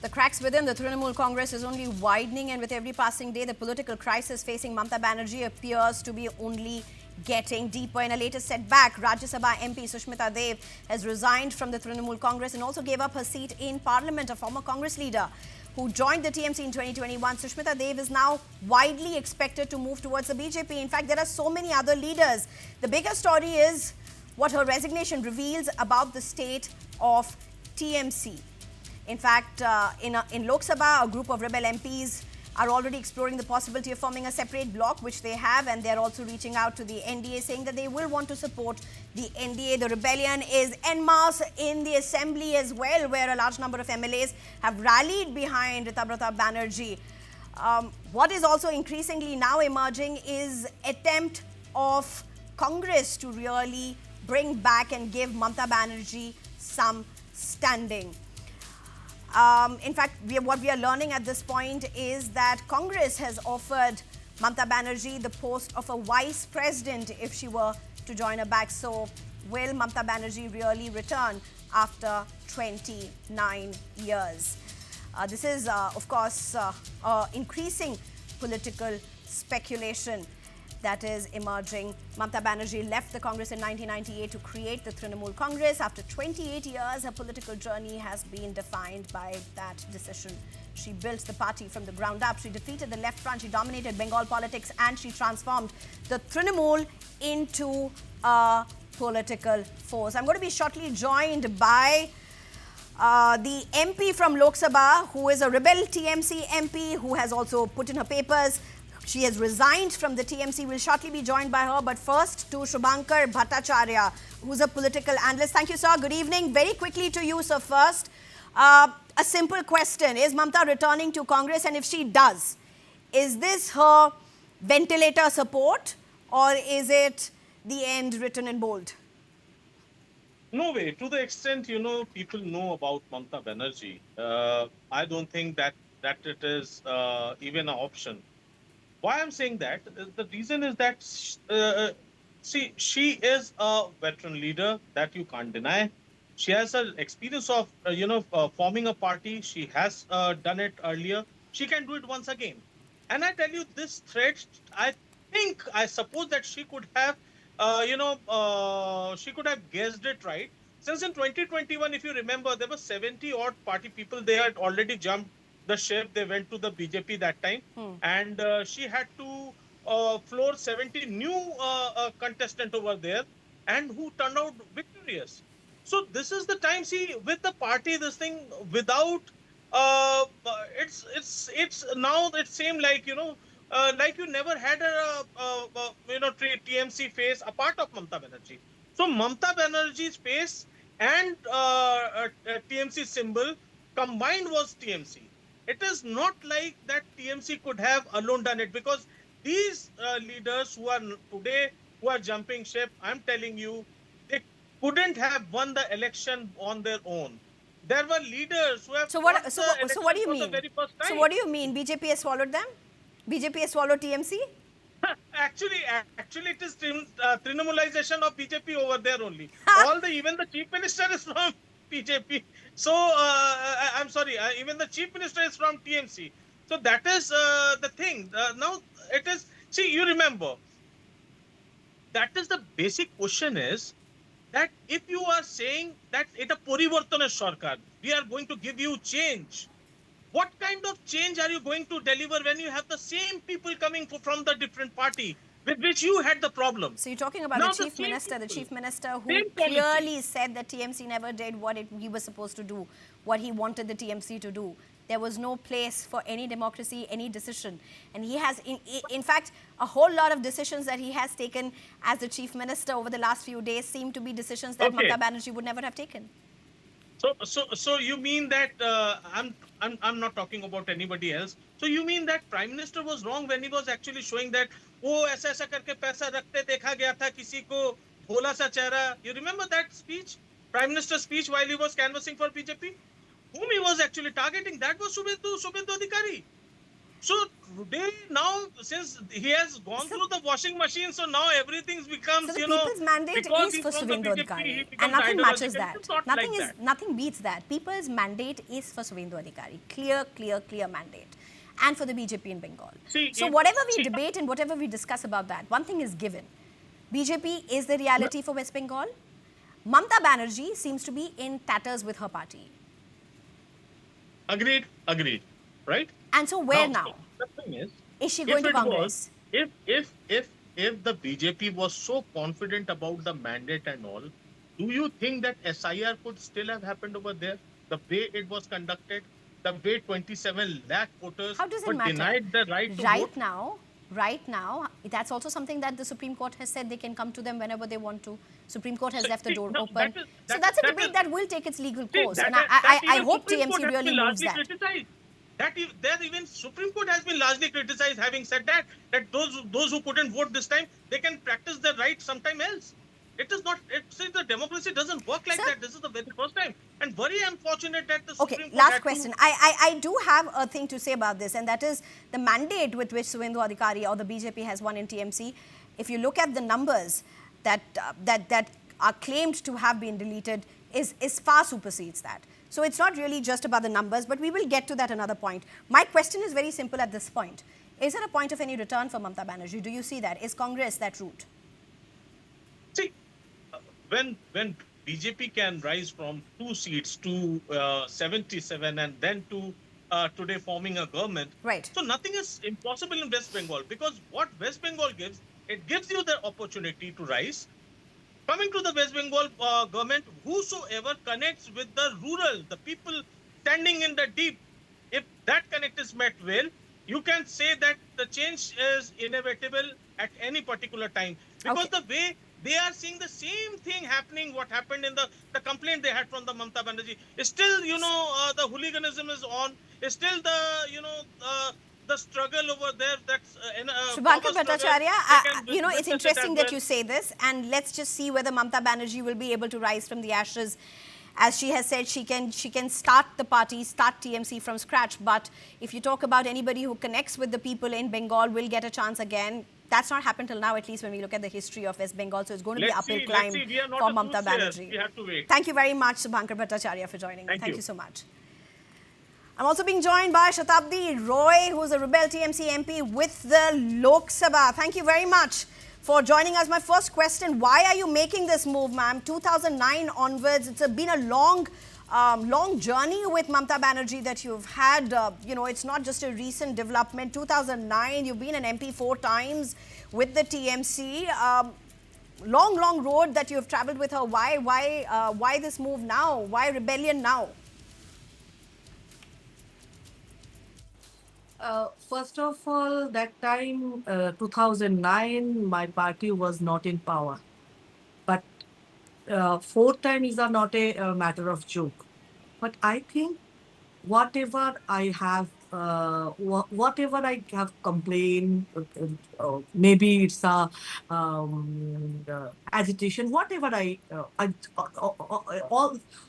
The cracks within the Trinamool Congress is only widening, and with every passing day, the political crisis facing Mamata Banerjee appears to be only getting deeper. In a latest setback, Rajya Sabha MP Sushmita Dev has resigned from the Trinamool Congress and also gave up her seat in Parliament. A former Congress leader who joined the TMC in 2021, Sushmita Dev is now widely expected to move towards the BJP. In fact, there are so many other leaders. The bigger story is what her resignation reveals about the state of TMC. In fact, in Lok Sabha, a group of rebel MPs are already exploring the possibility of forming a separate bloc, which they have, and they're also reaching out to the NDA, saying that they will want to support the NDA. The rebellion is en masse in the assembly as well, where a large number of MLAs have rallied behind Rita Banerjee. What is also increasingly now emerging is attempt of Congress to really bring back and give Mamata Banerjee some standing. In fact, what we are learning at this point is that Congress has offered Mamata Banerjee the post of a vice president if she were to join her back. So, will Mamata Banerjee really return after 29 years? This is, of course, increasing political speculation that is emerging. Mamata Banerjee left the Congress in 1998 to create the Trinamool Congress. After 28 years, her political journey has been defined by that decision. She built the party from the ground up. She defeated the left front. She dominated Bengal politics, and she transformed the Trinamool into a political force. I'm going to be shortly joined by the MP from Lok Sabha, who is a rebel TMC MP, who has also put in her papers. She has resigned from the TMC. We'll shortly be joined by her. But first, to Shubhankar Bhattacharya, who's a political analyst. Thank you, sir. Good evening. Very quickly to you, sir. First, a simple question. Is Mamata returning to Congress? And if she does, is this her ventilator support, or is it the end written in bold? No way. To the extent, people know about Mamata Banerjee, I don't think that it is even an option. Why I'm saying that, the reason is that, see, she is a veteran leader that you can't deny. She has an experience of, forming a party. She has done it earlier. She can do it once again. And I tell you, this threat, I suppose that she could have, she could have guessed it right. Since in 2021, if you remember, there were 70 odd party people. They had already jumped the ship. They went to the BJP that time, and she had to floor 70 new contestant over there, and who turned out victorious. So this is the time. See, with the party, this thing without it's now it seemed like like you never had a TMC face apart of Mamata Banerjee. So Mamata Banerjee's face and TMC symbol combined was TMC. It is not like that TMC could have alone done it, because these leaders who are today, who are jumping ship, I'm telling you, they couldn't have won the election on their own. There were leaders who have So what do you mean? the very first time. So what do you mean? BJP has swallowed them? BJP has swallowed TMC? Actually, it is Trinamulization of BJP over there only. Even the chief minister is from BJP. So, I'm sorry, even the chief minister is from TMC. So that is the thing. Now, it is, see, you remember, that is the basic question is that if you are saying that it's a porivartana sarkar, we are going to give you change. What kind of change are you going to deliver when you have the same people coming from the different party with which you had the problem? So you're talking about the chief minister who clearly said that TMC never did what he was supposed to do, what he wanted the TMC to do. There was no place for any democracy, any decision. And he has, in fact, a whole lot of decisions that he has taken as the chief minister over the last few days seem to be decisions that Mamata Banerjee would never have taken. So you mean that I'm not talking about anybody else. So you mean that Prime Minister was wrong when he was actually showing that ऐसा करके पैसा रखते देखा गया था किसी को भोला सा चेहरा. You remember that speech, Prime Minister's speech while he was canvassing for BJP? Whom he was actually targeting? That was Shubhendu Adhikari. So today now, since he has gone through the washing machine, so now everything becomes, So the people's mandate because is he's for from the Suvendu BJP, he Adhikari, and becomes nothing matches ideological. It that. is not like that. Nothing beats that. People's mandate is for Suvendu Adhikari. Clear mandate, and for the BJP in Bengal. See, So whatever we debate and whatever we discuss about that, one thing is given: BJP is the reality for West Bengal. Mamta Banerjee seems to be in tatters with her party. agreed, right? And so where now? The thing Is she if going to it was, Congress? if the BJP was so confident about the mandate and all, do you think that SIR could still have happened over there? The way it was conducted, the way 27 lakh voters How does it were matter? denied the right to vote. Right now, that's also something that the Supreme Court has said they can come to them whenever they want to. Supreme Court has So, left the see, door no, open. that that's a that debate is, that will take its legal see, course. that, And that, that I even hope Supreme Court TMC has really been moves largely that. criticized. There even Supreme Court has been largely criticized, having said that those who couldn't vote this time, they can practice their right sometime else. It is not. It see, the democracy doesn't work like Sir? that. This is the very first time, and very unfortunate that the Okay, Supreme Court last had question. to. I do have a thing to say about this, and that is the mandate with which Suvendu Adhikari or the BJP has won in TMC. If you look at the numbers that are claimed to have been deleted, is far supersedes that. So it's not really just about the numbers, but we will get to that another point. My question is very simple at this point. Is there a point of any return for Mamta Banerjee? Do you see that? Is Congress that route? See, when BJP can rise from 2 seats to 77 and then to today forming a government, Right. so nothing is impossible in West Bengal, because what West Bengal gives, it gives you the opportunity to rise. Coming to the West Bengal government, whosoever connects with the rural, the people standing in the deep, if that connect is met well, you can say that the change is inevitable at any particular time. Because Okay. the way they are seeing the same thing happening, what happened in the complaint they had from the Mamta Banerjee, is still, the hooliganism is on, is still the struggle over there, that's Shubhankar power struggle. Bhattacharya, They can it's witness it as interesting that well. you say this, and let's just see whether Mamta Banerjee will be able to rise from the ashes. As she has said, she can start the party, start TMC from scratch. But if you talk about anybody who connects with the people in Bengal will get a chance again. That's not happened till now, at least when we look at the history of West Bengal. So it's going to be an uphill Let's climb see. We are not for a Mamta soothsayer. Banerjee. We have to wait. Thank you very much, Shubhankar Bhattacharya, for joining me. Thank you you so much. I'm also being joined by Shatabdi Roy, who is a Rebel TMC MP with the Lok Sabha. Thank you very much for joining us. My first question, why are you making this move, ma'am? 2009 onwards, it's been a long journey with Mamta Banerjee that you've had. It's not just a recent development. 2009, you've been an MP 4 times with the TMC. Long road that you've traveled with her. Why this move now? Why rebellion now? First of all, that time, 2009, my party was not in power. But fourth time is not a matter of joke. But I think whatever I have, whatever I have complained, maybe it's agitation, whatever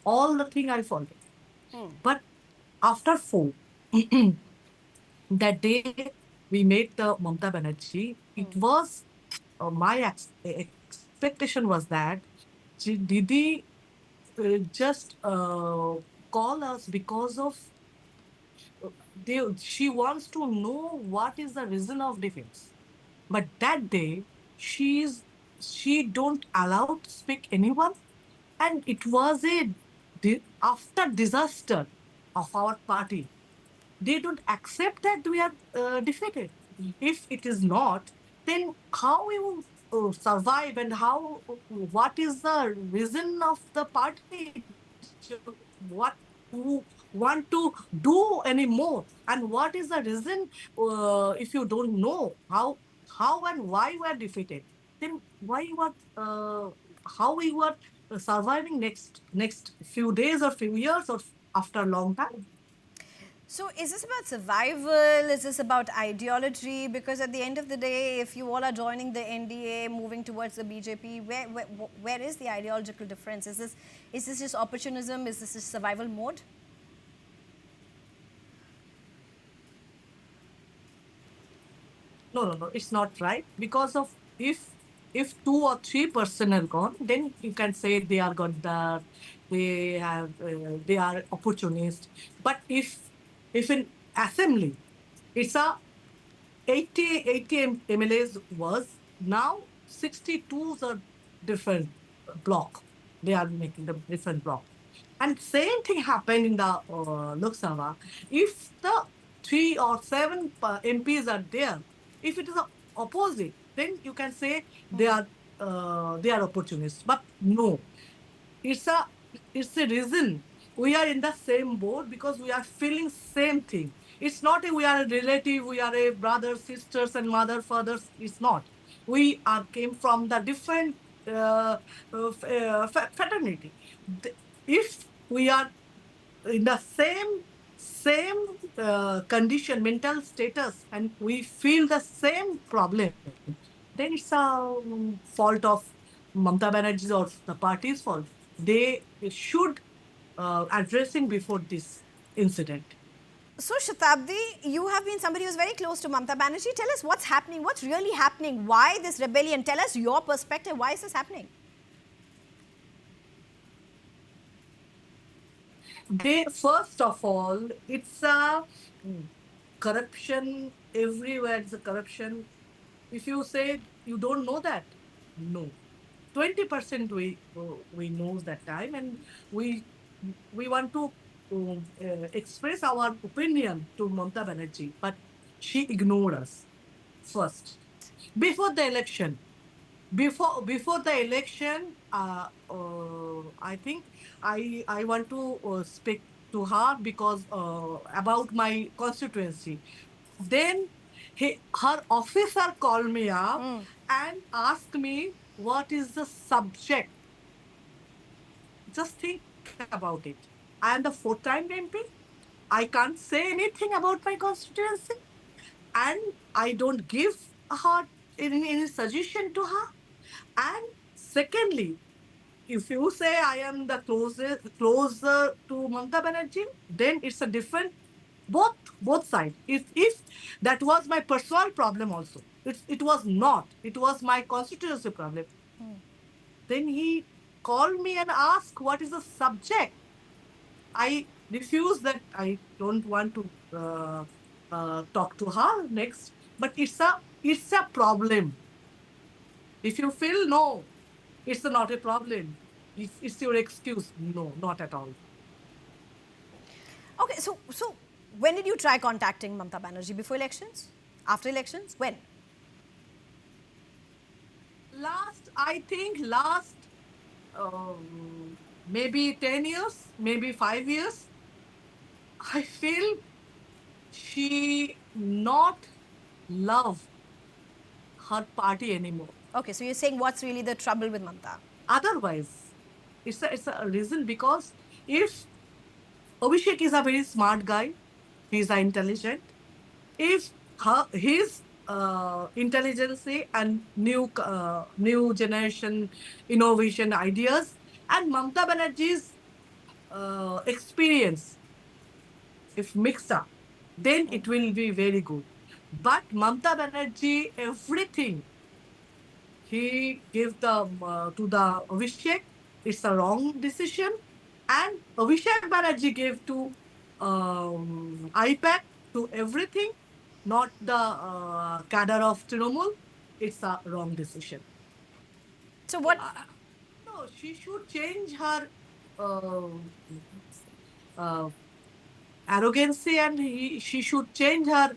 all the thing I follow. But after four, that day we made the Mamta Banerjee, it was my expectation was that Didi just call us because of she wants to know what is the reason of defense. But that day she don't allow to speak anyone, and it was after disaster of our party. They don't accept that we are defeated. If it is not, then how we will survive, and what is the reason of the party? What who want to do anymore? And what is the reason if you don't know how and why we are defeated? Then why what how we were surviving next few days or few years or after a long time? So is this about survival? Is this about ideology? Because at the end of the day, if you all are joining the NDA, moving towards the BJP, where is the ideological difference? Is this just opportunism? Is this just survival mode? No, it's not right because of if 2 or 3% are gone, then you can say they are Gaddar, they are opportunist. But if in assembly it's a 80 MLAs was now 62 are different block. They are making the different block. And same thing happened in the Lok Sabha. If the 3 or 7 MPs are there, if it is a opposite, then you can say they are opportunists. But no, it's a it's a reason we are in the same boat because we are feeling same thing. It's not a we are a relative, we are a brothers, sisters, and mother, fathers. It's not. We are came from the different fraternity. If we are in the same condition, mental status, and we feel the same problem, then it's a fault of Mamta Banerjee or the party's fault. They should addressing before this incident. So, Shatabdi, you have been somebody who's very close to Mamta Banerjee. Tell us what's happening, what's really happening, why this rebellion? Tell us your perspective. Why is this happening? They first of all, it's a corruption everywhere. It's a corruption. If you say you don't know that, no. 20% we know that time, and we we want to express our opinion to Mamta Banerjee, but she ignored us first before the election. Before the election, I think I want to speak to her because about my constituency. Then her officer called me up and asked me what is the subject. Just think about it. I am the fourth-time MP. I can't say anything about my constituency, and I don't give her any suggestion to her. And secondly, if you say I am the closer to Mamta Banerjee, then it's a different both sides. If that was my personal problem also, it was not. It was my constituency problem. Then he called me and asked what is the subject. I refuse that. I don't want to talk to her next. But it's a problem. If you feel no, it's not a problem. It's your excuse. No, not at all. Okay, so when did you try contacting Mamta Banerjee? Before elections? After elections? When? I think last maybe 10 years, maybe 5 years, I feel she not love her party anymore. Okay, so you're saying what's really the trouble with Mamta? Otherwise, it's a reason because if Abhishek is a very smart guy, he's intelligent. If his intelligence and new generation innovation ideas and Mamta Banerjee's experience, if mixed up, then it will be very good. But Mamta Banerjee, everything he gave to the Abhishek, it's a wrong decision. And Abhishek Banerjee gave to iPad to everything, not the cadre of Trinamool. It's a wrong decision. So what? No, she should change her uh, uh, arrogancy, and she should change her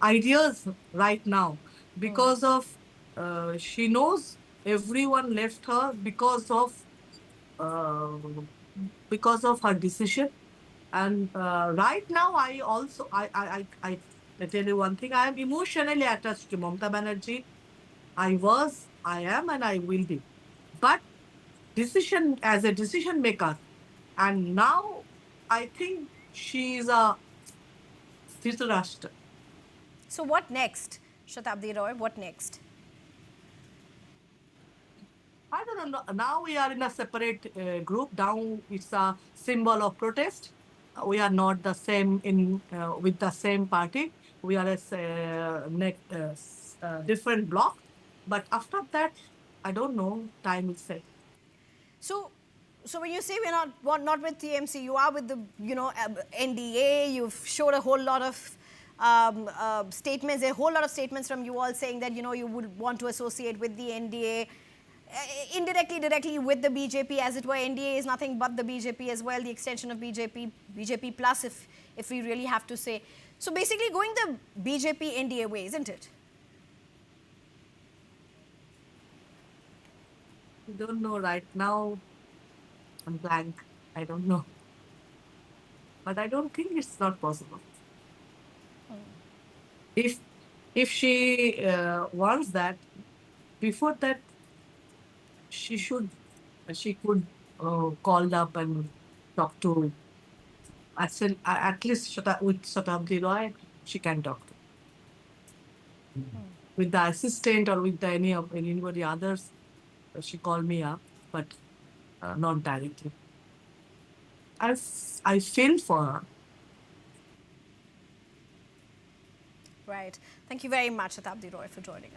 ideas right now because of she knows everyone left her uh, because of her decision. And right now, I also I tell you one thing. I am emotionally attached to Mamta Banerjee. I am, and I will be. But decision as a decision maker, and now I think she is a Dhritarashtra. So what next, Shatabdi Roy? What next? I don't know. Now we are in a separate group. Now it's a symbol of protest. We are not the same in with the same party. we are different block. But after that, I don't know. Time will say. So, so when you say we're not with TMC, you are with the NDA. You've showed a whole lot of statements. A whole lot of statements from you all saying that you would want to associate with the NDA. Indirectly, directly with the BJP, as it were. NDA is nothing but the BJP as well, the extension of BJP plus, if we really have to say. So basically, going the BJP NDA way, isn't it? I don't know right now. I'm blank. I don't know. But I don't think it's not possible. If she wants that, before that, she could call up and talk to. At least with Shatabdi Roy, she can talk to. With the assistant or with anybody others, she called me up, but not directly. I feel for her. Right. Thank you very much, Shatabdi Roy, for joining us.